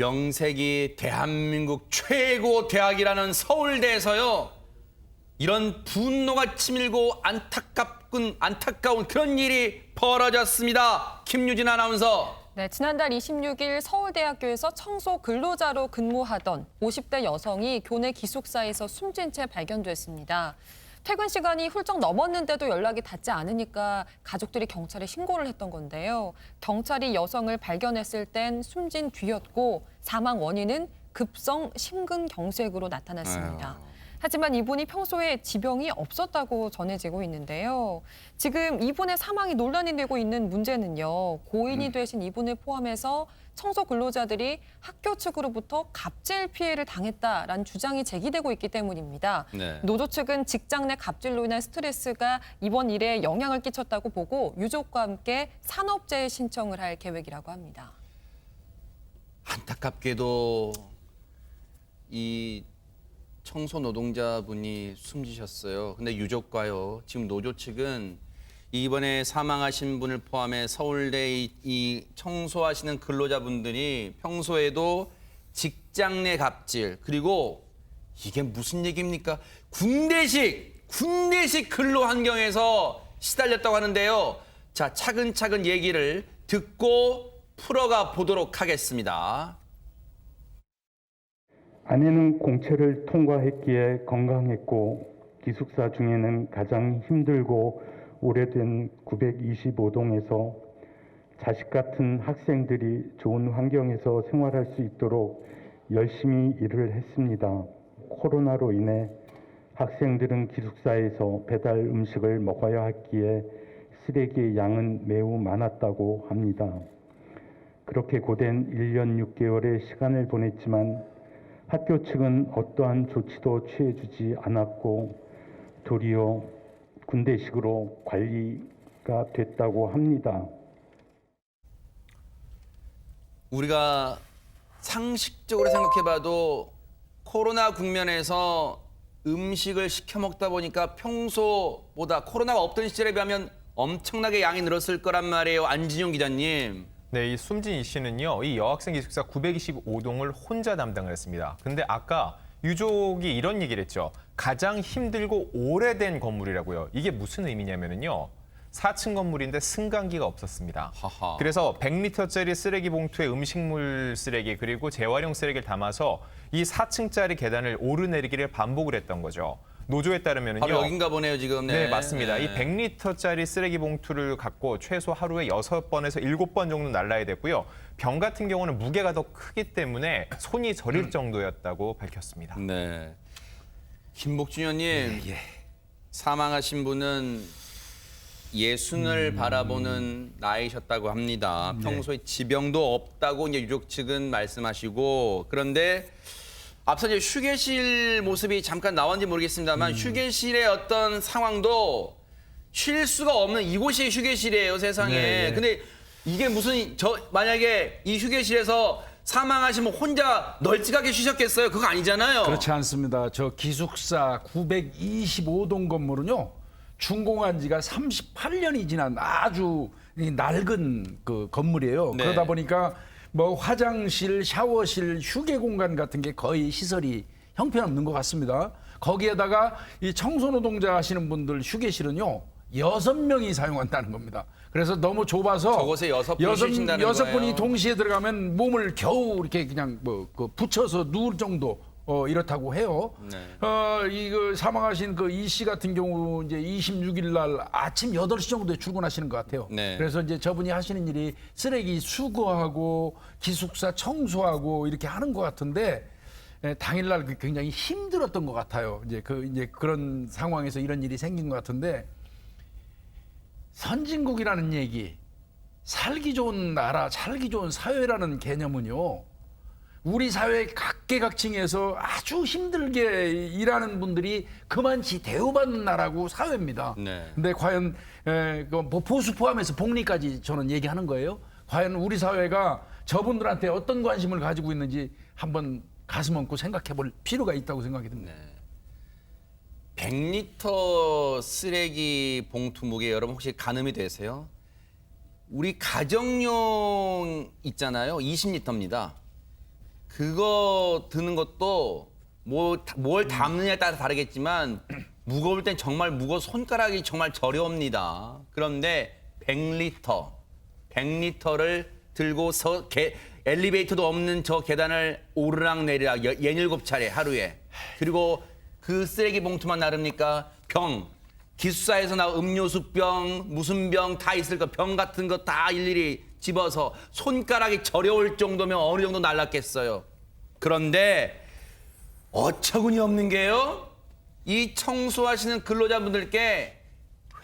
명색이 대한민국 최고 대학이라는 서울대에서요. 이런 분노가 치밀고 안타까운 그런 일이 벌어졌습니다. 김유진 아나운서. 네, 지난달 26일 서울대학교에서 청소 근로자로 근무하던 50대 여성이 교내 기숙사에서 숨진 채 발견됐습니다. 퇴근 시간이 훌쩍 넘었는데도 연락이 닿지 않으니까 가족들이 경찰에 신고를 했던 건데요. 경찰이 여성을 발견했을 땐 숨진 뒤였고 사망 원인은 급성 심근경색으로 나타났습니다. 하지만 이분이 평소에 지병이 없었다고 전해지고 있는데요. 지금 이분의 사망이 논란이 되고 있는 문제는요. 고인이 되신 이분을 포함해서 청소 근로자들이 학교 측으로부터 갑질 피해를 당했다라는 주장이 제기되고 있기 때문입니다. 네. 노조 측은 직장 내 갑질로 인한 스트레스가 이번 일에 영향을 끼쳤다고 보고 유족과 함께 산업재해 신청을 할 계획이라고 합니다. 안타깝게도 이 청소 노동자분이 숨지셨어요. 근데 유족과요. 지금 노조 측은 이번에 사망하신 분을 포함해 서울대 이 청소하시는 근로자분들이 평소에도 직장 내 갑질 그리고 이게 무슨 얘기입니까? 군대식 근로 환경에서 시달렸다고 하는데요. 자, 차근차근 얘기를 듣고 풀어가 보도록 하겠습니다. 아내는 공채를 통과했기에 건강했고 기숙사 중에는 가장 힘들고 오래된 925동에서 자식 같은 학생들이 좋은 환경에서 생활할 수 있도록 열심히 일을 했습니다. 코로나로 인해 학생들은 기숙사에서 배달 음식을 먹어야 했기에 쓰레기의 양은 매우 많았다고 합니다. 그렇게 고된 1년 6개월의 시간을 보냈지만 학교 측은 어떠한 조치도 취해주지 않았고 도리어 군대식으로 관리가 됐다고 합니다. 우리가 상식적으로 생각해봐도 코로나 국면에서 음식을 시켜 먹다 보니까 평소보다 코로나가 없던 시절에 비하면 엄청나게 양이 늘었을 거란 말이에요. 안진용 기자님. 네, 이 숨진 이 씨는요, 이 여학생 기숙사 925동을 혼자 담당을 했습니다. 근데 아까 유족이 이런 얘기를 했죠. 가장 힘들고 오래된 건물이라고요. 이게 무슨 의미냐면요. 4층 건물인데 승강기가 없었습니다. 하하. 그래서 100리터짜리 쓰레기 봉투에 음식물 쓰레기 그리고 재활용 쓰레기를 담아서 이 4층짜리 계단을 오르내리기를 반복을 했던 거죠. 노조에 따르면요. 바로 여긴가 보네요, 지금. 네, 맞습니다. 이 100리터짜리 쓰레기 봉투를 갖고 최소 하루에 6번에서 7번 정도 날라야 됐고요. 병 같은 경우는 무게가 더 크기 때문에 손이 저릴 정도였다고 밝혔습니다. 네. 김복준 의원님, 사망하신 분은 예순을 바라보는 나이셨다고 합니다. 평소에 지병도 없다고 이제 유족 측은 말씀하시고 그런데 앞서 이제 휴게실 모습이 잠깐 나왔는지 모르겠습니다만 휴게실의 어떤 상황도 쉴 수가 없는 이곳이 휴게실이에요, 세상에. 네. 근데 이게 무슨 만약에 이 휴게실에서 사망하시면 혼자 널찍하게 쉬셨겠어요? 그거 아니잖아요. 그렇지 않습니다. 저 기숙사 925동 건물은요. 준공한 지가 38년이 지난 아주 낡은 그 건물이에요. 네. 그러다 보니까 뭐 화장실, 샤워실, 휴게 공간 같은 게 거의 시설이 형편없는 것 같습니다. 거기에다가 이 청소노동자 하시는 분들 휴게실은요. 6명이 사용한다는 겁니다. 그래서 너무 좁아서 저곳에 6분 쉬신다는 여섯 거예요. 분이 동시에 들어가면 몸을 겨우 이렇게 그냥 그 붙여서 누울 정도 이렇다고 해요. 네. 이거 사망하신 그 이 씨 같은 경우 이제 26일 날 아침 8시 정도에 출근하시는 것 같아요. 네. 그래서 이제 저분이 하시는 일이 쓰레기 수거하고 기숙사 청소하고 이렇게 하는 것 같은데 당일날 굉장히 힘들었던 것 같아요. 이제 그런 상황에서 이런 일이 생긴 것 같은데 선진국이라는 얘기, 살기 좋은 나라, 살기 좋은 사회라는 개념은요. 우리 사회 각계각층에서 아주 힘들게 일하는 분들이 그만치 대우받는 나라고 사회입니다. 네. 근데 과연 뭐 보수 포함해서 복리까지 저는 얘기하는 거예요. 과연 우리 사회가 저분들한테 어떤 관심을 가지고 있는지 한번 가슴 얹고 생각해 볼 필요가 있다고 생각이 듭니다. 네. 100리터 쓰레기 봉투 무게 여러분 혹시 가늠이 되세요? 우리 가정용 있잖아요. 20리터입니다. 그거 드는 것도 뭘 담느냐에 따라 다르겠지만 무거울 땐 정말 손가락이 정말 저렴합니다. 그런데 100리터를 들고서 엘리베이터도 없는 저 계단을 오르락 내리락 17차례 하루에. 그리고 그 쓰레기 봉투만 나릅니까? 병. 기숙사에서 나온 음료수 병, 무슨 병 다 있을 거, 병 같은 거 다 일일이 집어서 손가락이 저려올 정도면 어느 정도 날랐겠어요. 그런데 어처구니 없는 게요. 이 청소하시는 근로자분들께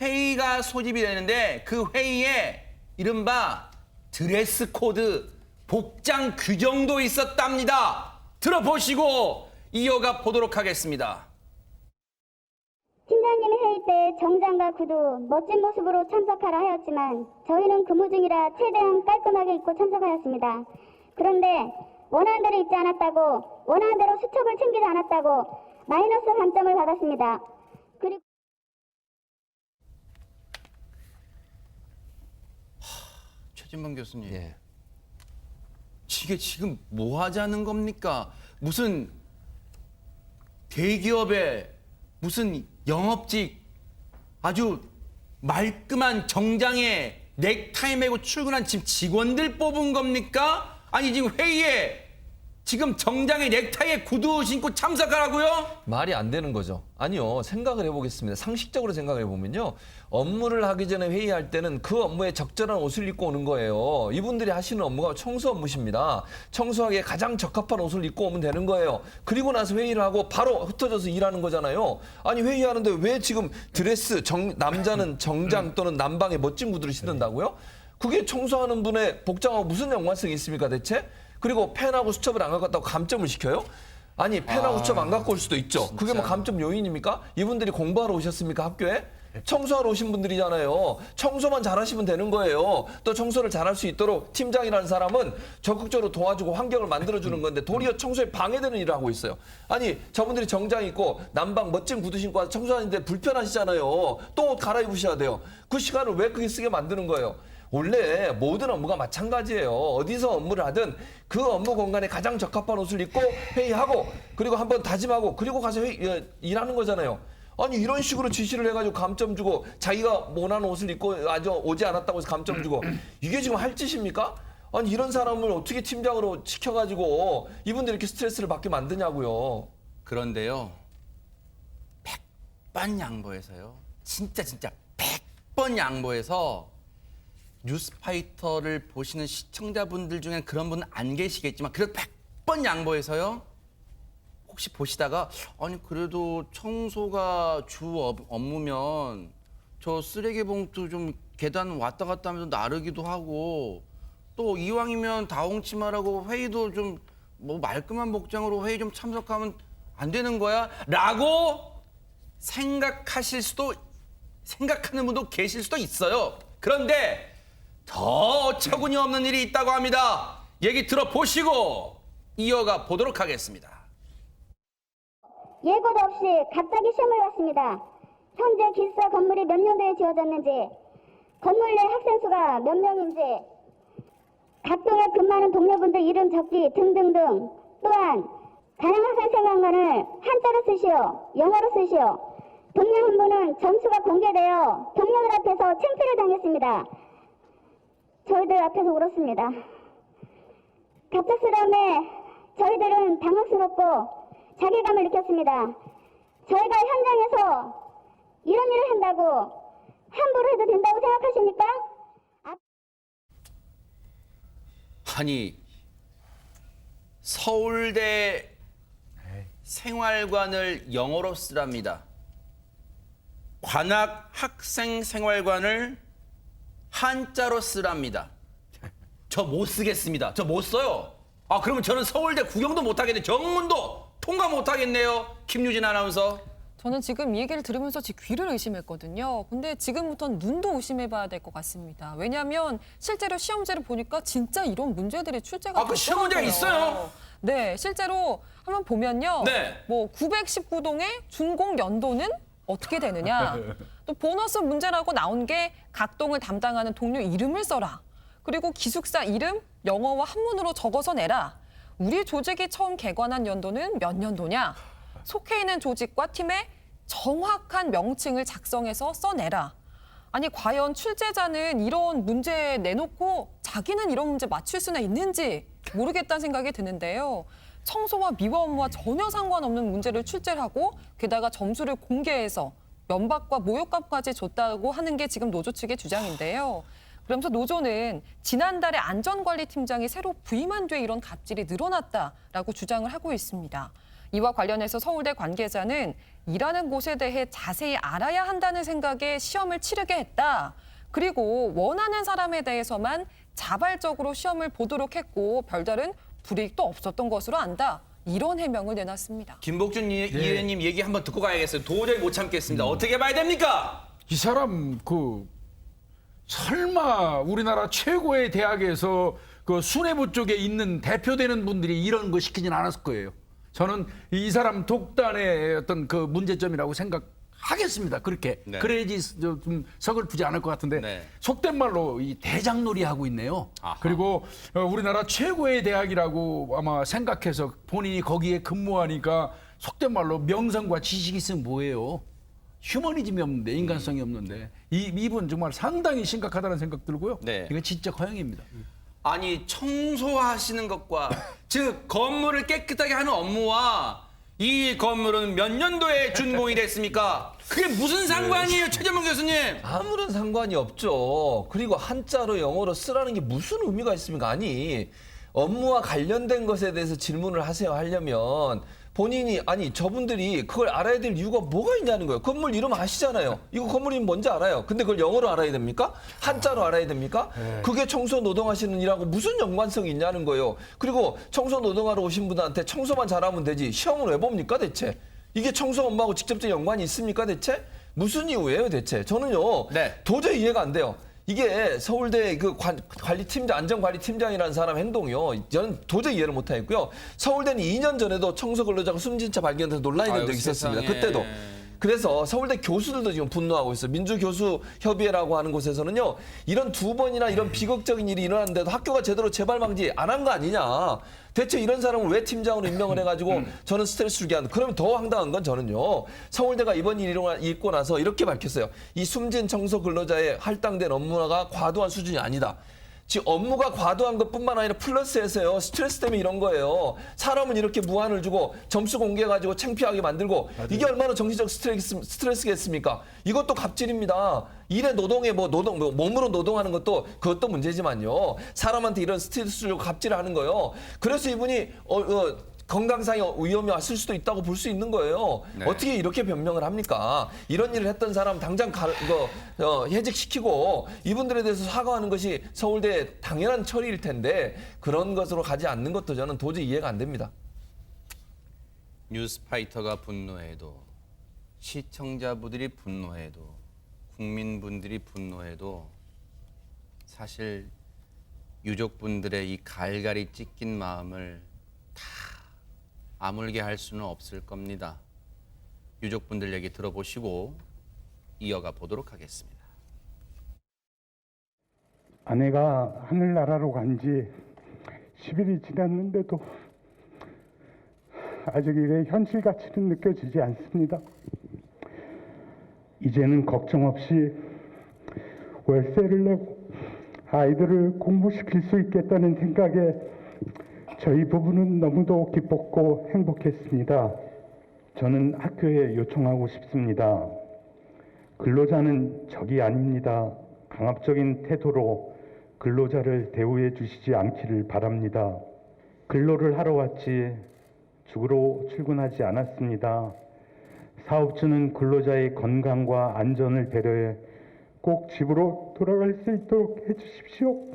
회의가 소집이 되는데 그 회의에 이른바 드레스 코드, 복장 규정도 있었답니다. 들어보시고 이어가 보도록 하겠습니다. 팀장님이 회의 때 정장과 구두, 멋진 모습으로 참석하라 하였지만 저희는 근무 중이라 최대한 깔끔하게 입고 참석하였습니다. 그런데 원하는 대로 입지 않았다고, 원하는 대로 수첩을 챙기지 않았다고 마이너스 감점을 받았습니다. 그리고 최진범 교수님, 이게 지금 뭐 하자는 겁니까? 무슨 대기업의 무슨 영업직 아주 말끔한 정장에 넥타이 메고 출근한 지금 직원들 뽑은 겁니까? 아니 지금 회의에 지금 정장에 넥타이에 구두 신고 참석하라고요? 말이 안 되는 거죠. 아니요. 생각을 해보겠습니다. 상식적으로 생각을 해보면요. 업무를 하기 전에 회의할 때는 그 업무에 적절한 옷을 입고 오는 거예요. 이분들이 하시는 업무가 청소 업무십니다. 청소하기에 가장 적합한 옷을 입고 오면 되는 거예요. 그리고 나서 회의를 하고 바로 흩어져서 일하는 거잖아요. 아니 회의하는데 왜 지금 드레스, 남자는 정장 또는 남방에 멋진 구두를 신는다고요? 그게 청소하는 분의 복장하고 무슨 연관성이 있습니까 대체? 그리고 펜하고 수첩을 안 갖고 왔다고 감점을 시켜요? 아니 펜하고 수첩 안 갖고 올 수도 있죠. 그게 뭐 감점 요인입니까? 이분들이 공부하러 오셨습니까 학교에? 청소하러 오신 분들이잖아요. 청소만 잘하시면 되는 거예요. 또 청소를 잘할 수 있도록 팀장이라는 사람은 적극적으로 도와주고 환경을 만들어주는 건데 도리어 청소에 방해되는 일을 하고 있어요. 아니 저분들이 정장 입고 남방 멋진 구두 신고 와서 청소하는데 불편하시잖아요. 또 옷 갈아입으셔야 돼요. 그 시간을 왜 그렇게 쓰게 만드는 거예요? 원래 모든 업무가 마찬가지예요. 어디서 업무를 하든 그 업무 공간에 가장 적합한 옷을 입고 회의하고 그리고 한번 다짐하고 그리고 가서 일하는 거잖아요. 아니 이런 식으로 지시를 해가지고 감점 주고 자기가 원하는 옷을 입고 아주 오지 않았다고 해서 감점 주고 이게 지금 할 짓입니까? 아니 이런 사람을 어떻게 팀장으로 시켜가지고 이분들이 이렇게 스트레스를 받게 만드냐고요. 그런데요. 100번 양보해서요. 진짜 100번 양보해서 뉴스파이터를 보시는 시청자분들 중엔 그런 분은 안 계시겠지만 그래도 100번 양보해서요. 혹시 보시다가 아니 그래도 청소가 주 업무면 저 쓰레기 봉투 좀 계단 왔다 갔다 하면서 나르기도 하고 또 이왕이면 다홍치마라고 회의도 좀 뭐 말끔한 복장으로 회의 좀 참석하면 안 되는 거야? 라고 생각하는 분도 계실 수도 있어요. 그런데 더 어처구니 없는 일이 있다고 합니다. 얘기 들어보시고 이어가 보도록 하겠습니다. 예고도 없이 갑자기 시험을 봤습니다. 현재 기숙사 건물이 몇 년도에 지어졌는지, 건물 내 학생 수가 몇 명인지, 각동에 근무하는 동료분들 이름 적기 등등등. 또한 가능학생생활관을 한자로 쓰시오, 영어로 쓰시오. 동료 한 분은 점수가 공개되어 동료들 앞에서 창피를 당했습니다. 저희들 앞에서 울었습니다. 갑작스러움에 저희들은 당황스럽고 자괴감을 느꼈습니다. 저희가 현장에서 이런 일을 한다고 함부로 해도 된다고 생각하십니까? 아니 서울대 생활관을 영어로 쓰랍니다. 관악 학생생활관을 한자로 쓰랍니다. 저 못 쓰겠습니다. 저 못 써요. 아 그러면 저는 서울대 구경도 못 하겠네. 정문도 통과 못 하겠네요. 김유진 아나운서. 저는 지금 이 얘기를 들으면서 제 귀를 의심했거든요. 근데 지금부터는 눈도 의심해봐야 될 것 같습니다. 왜냐하면 실제로 시험지를 보니까 진짜 이런 문제들이 출제가 그 시험 문제가 있어요? 네, 실제로 한번 보면요. 네. 뭐 919동의 준공 연도는 어떻게 되느냐. 또 보너스 문제라고 나온 게 각 동을 담당하는 동료 이름을 써라. 그리고 기숙사 이름 영어와 한문으로 적어서 내라. 우리 조직이 처음 개관한 연도는 몇 년도냐? 속해 있는 조직과 팀의 정확한 명칭을 작성해서 써내라. 아니 과연 출제자는 이런 문제 내놓고 자기는 이런 문제 맞출 수나 있는지 모르겠다는 생각이 드는데요. 청소와 미화 업무와 전혀 상관없는 문제를 출제를 하고 게다가 점수를 공개해서 면박과 모욕감까지 줬다고 하는 게 지금 노조 측의 주장인데요. 그러면서 노조는 지난달에 안전관리팀장이 새로 부임한 뒤에 이런 갑질이 늘어났다라고 주장을 하고 있습니다. 이와 관련해서 서울대 관계자는 일하는 곳에 대해 자세히 알아야 한다는 생각에 시험을 치르게 했다. 그리고 원하는 사람에 대해서만 자발적으로 시험을 보도록 했고 별다른 불이익도 없었던 것으로 안다. 이런 해명을 내놨습니다. 김복준 의원님 얘기 한번 듣고 가야겠어요. 도저히 못 참겠습니다. 어떻게 봐야 됩니까? 이 사람 설마 우리나라 최고의 대학에서 그 수뇌부 쪽에 있는 대표되는 분들이 이런 거 시키진 않았을 거예요. 저는 이 사람 독단의 어떤 그 문제점이라고 생각하겠습니다. 그렇게 네. 그래야지 좀 서글프지 않을 것 같은데 네. 속된 말로 이 대장놀이 하고 있네요. 아하. 그리고 우리나라 최고의 대학이라고 아마 생각해서 본인이 거기에 근무하니까 속된 말로 명성과 지식이 있으면 뭐예요? 휴머니즘이 없는데 인간성이 없는데 이분 정말 상당히 심각하다는 생각 들고요. 네. 이거 지적 허용입니다. 아니 청소하시는 것과 즉 건물을 깨끗하게 하는 업무와 이 건물은 몇 년도에 준공이 됐습니까? 그게 무슨 상관이에요, 최재문 교수님? 아무런 상관이 없죠. 그리고 한자로 영어로 쓰라는 게 무슨 의미가 있습니까? 아니, 업무와 관련된 것에 대해서 질문을 하려면 본인이 저분들이 그걸 알아야 될 이유가 뭐가 있냐는 거예요. 건물 이름 아시잖아요. 이거 건물 이름 뭔지 알아요. 근데 그걸 영어로 알아야 됩니까? 한자로 알아야 됩니까? 그게 청소 노동하시는 일하고 무슨 연관성이 있냐는 거예요. 그리고 청소 노동하러 오신 분한테 청소만 잘하면 되지 시험을 왜 봅니까 대체? 이게 청소 업무하고 직접적인 연관이 있습니까 대체? 무슨 이유예요 대체? 저는요 네. 도저히 이해가 안 돼요. 이게 서울대 그 관리팀장, 안전관리팀장이라는 사람 행동이요. 저는 도저히 이해를 못하겠고요. 서울대는 2년 전에도 청소 근로자가 숨진 채 발견돼서 논란이 된 적이 있었습니다. 세상에. 그때도. 그래서 서울대 교수들도 지금 분노하고 있어요. 민주교수협의회라고 하는 곳에서는요. 이런 2번이나 이런 비극적인 일이 일어났는데도 학교가 제대로 재발 방지 안 한 거 아니냐. 대체 이런 사람을 왜 팀장으로 임명을 해가지고 저는 스트레스 주게 하는. 그러면 더 황당한 건 저는요. 서울대가 이번 일이 있고 나서 이렇게 밝혔어요. 이 숨진 청소 근로자의 할당된 업무가 과도한 수준이 아니다. 지금 업무가 과도한 것뿐만 아니라 플러스해서요. 스트레스 때문에 이런 거예요. 사람은 이렇게 무한을 주고 점수 공개해가지고 창피하게 만들고 이게 얼마나 정신적 스트레스겠습니까? 이것도 갑질입니다. 일의 노동에 몸으로 노동하는 그것도 문제지만요. 사람한테 이런 스트레스 주고 갑질을 하는 거예요. 그래서 이분이 건강상의 위험이 왔을 수도 있다고 볼 수 있는 거예요. 네. 어떻게 이렇게 변명을 합니까? 이런 일을 했던 사람 당장 해직시키고 이분들에 대해서 사과하는 것이 서울대의 당연한 처리일 텐데 그런 것으로 가지 않는 것도 저는 도저히 이해가 안 됩니다. 뉴스파이터가 분노해도 시청자분들이 분노해도 국민분들이 분노해도 사실 유족분들의 이 갈갈이 찢긴 마음을 다 아물게 할 수는 없을 겁니다. 유족분들 얘기 들어보시고 이어가 보도록 하겠습니다. 아내가 하늘나라로 간 지 10일이 지났는데도 아직 이게 현실 가치는 느껴지지 않습니다. 이제는 걱정 없이 월세를 내고 아이들을 공부시킬 수 있겠다는 생각에 저희 부부는 너무도 기뻤고 행복했습니다. 저는 학교에 요청하고 싶습니다. 근로자는 적이 아닙니다. 강압적인 태도로 근로자를 대우해 주시지 않기를 바랍니다. 근로를 하러 왔지 죽으러 출근하지 않았습니다. 사업주는 근로자의 건강과 안전을 배려해 꼭 집으로 돌아갈 수 있도록 해주십시오.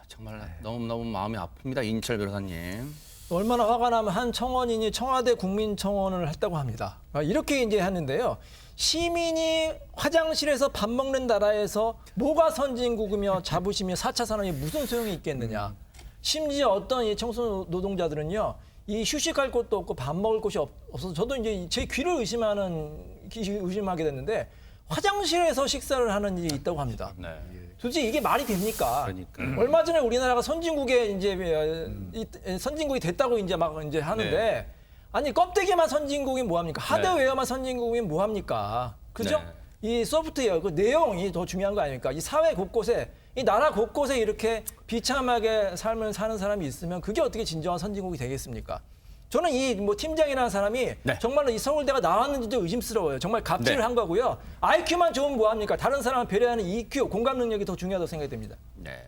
정말 너무너무 마음이 아픕니다. 인철 변호사님. 얼마나 화가 나면 한 청원인이 청와대 국민청원을 했다고 합니다. 이렇게 이제 하는데요. 시민이 화장실에서 밥 먹는 나라에서 뭐가 선진국이며 자부심이며 4차 산업이 무슨 소용이 있겠느냐. 심지어 어떤 이 청소 노동자들은요. 이 휴식할 곳도 없고 밥 먹을 곳이 없어서 저도 이제 제 귀를 의심하게 됐는데 화장실에서 식사를 하는 일이 있다고 합니다. 네. 도대체 이게 말이 됩니까? 그러니까요. 얼마 전에 우리나라가 선진국에 이제 선진국이 됐다고 이제 막 이제 하는데 네. 아니 껍데기만 선진국이 뭐 합니까? 하드웨어만 선진국이 뭐 합니까? 그죠? 네. 이 소프트웨어 그 내용이 더 중요한 거 아닙니까? 이 사회 곳곳에 이 나라 곳곳에 이렇게 비참하게 삶을 사는 사람이 있으면 그게 어떻게 진정한 선진국이 되겠습니까? 저는 이 뭐 팀장이라는 사람이 네. 정말로 이 서울대가 나왔는지도 의심스러워요. 정말 갑질을 네. 한 거고요. IQ만 좋으면 뭐 합니까? 다른 사람을 배려하는 EQ, 공감 능력이 더 중요하다고 생각이 됩니다. 네.